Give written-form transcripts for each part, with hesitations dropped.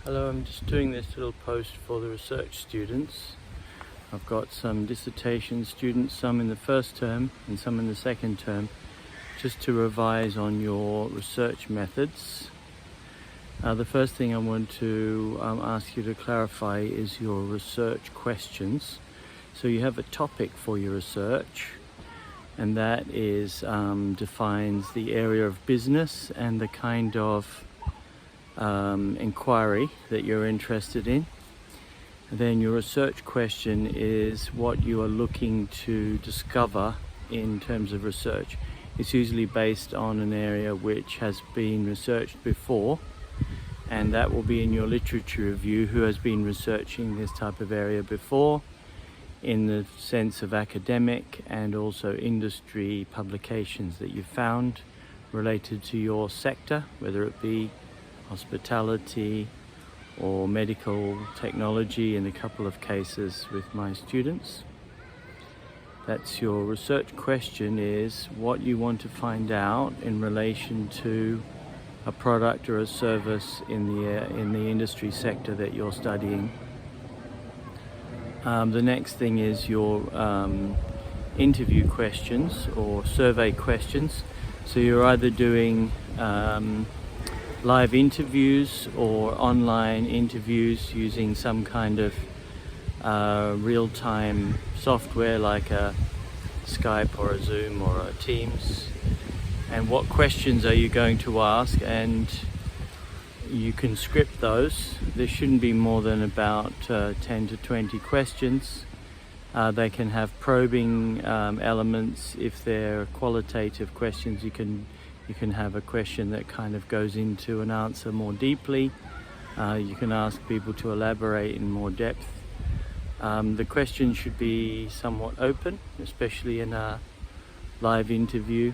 Hello, I'm just doing this little post for the research students. I've got some dissertation students, some in the first term and some in the second term, just to revise on your research methods. The first thing I want to ask you to clarify is your research questions. So you have a topic for your research, and that is defines the area of business and the kind of inquiry that you're interested in. And then your research question is what you are looking to discover in terms of research. It's usually based on an area which has been researched before, and that will be in your literature review who has been researching this type of area before, in the sense of academic and also industry publications that you've found related to your sector, whether it be hospitality or medical technology in a couple of cases with my students. That's your research question, is what you want to find out in relation to a product or a service in the industry sector that you're studying. The next thing is your interview questions or survey questions. So you're either doing live interviews or online interviews using some kind of real-time software like a Skype or a Zoom or a Teams. And what questions are you going to ask? And you can script those. There shouldn't be more than about 10 to 20 questions. They can have probing elements. If they're qualitative questions, you can have a question that kind of goes into an answer more deeply. You can ask people to elaborate in more depth. The question should be somewhat open, especially in a live interview.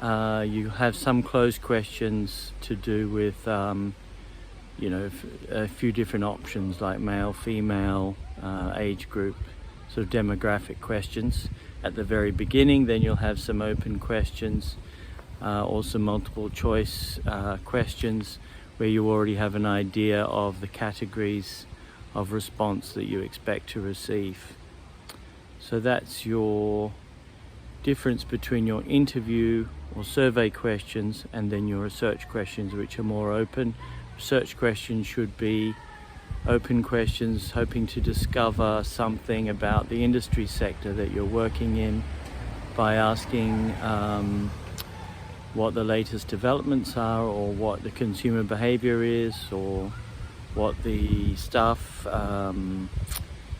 You have some closed questions to do with a few different options like male, female, age group, sort of demographic questions at the very beginning. Then you'll have some open questions, also multiple choice questions where you already have an idea of the categories of response that you expect to receive. So that's your difference between your interview or survey questions and then your research questions, which are more open. Research questions should be open questions hoping to discover something about the industry sector that you're working in by asking what the latest developments are, or what the consumer behavior is, or what the staff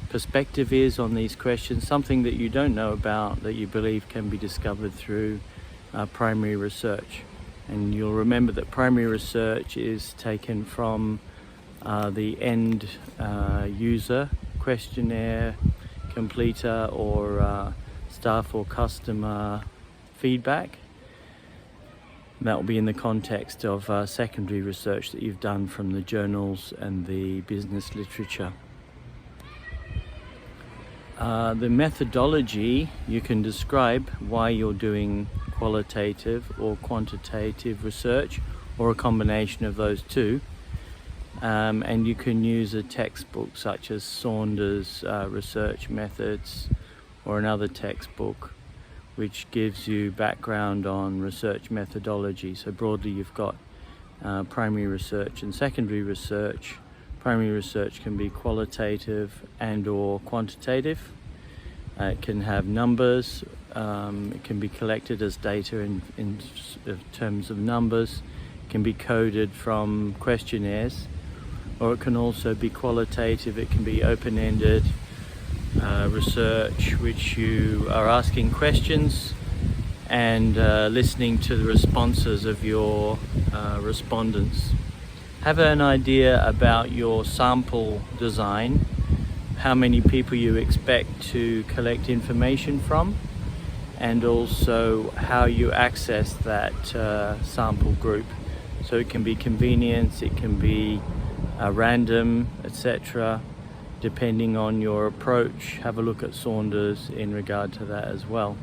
perspective is on these questions, something that you don't know about that you believe can be discovered through primary research. And you'll remember that primary research is taken from the end user questionnaire completer or staff or customer feedback. That will be in the context of secondary research that you've done from the journals and the business literature. The methodology, you can describe why you're doing qualitative or quantitative research, or a combination of those two. And you can use a textbook such as Saunders' Research Methods, or another textbook which gives you background on research methodology. So broadly you've got primary research and secondary research. Primary research can be qualitative and or quantitative. It can have numbers. It can be collected as data in terms of numbers. It can be coded from questionnaires, or it can also be qualitative. It can be open-ended research, which you are asking questions and listening to the responses of your respondents. Have an idea about your sample design, how many people you expect to collect information from, and also how you access that sample group. So it can be convenience, it can be random, etc. Depending on your approach. Have a look at Saunders in regard to that as well.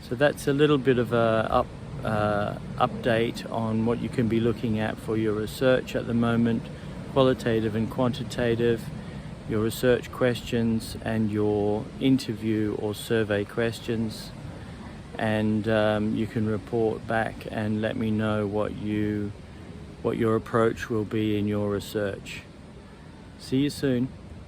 So that's a little bit of a update on what you can be looking at for your research at the moment qualitative and quantitative, your research questions and your interview or survey questions, and you can report back and let me know what your approach will be in your research. See you soon.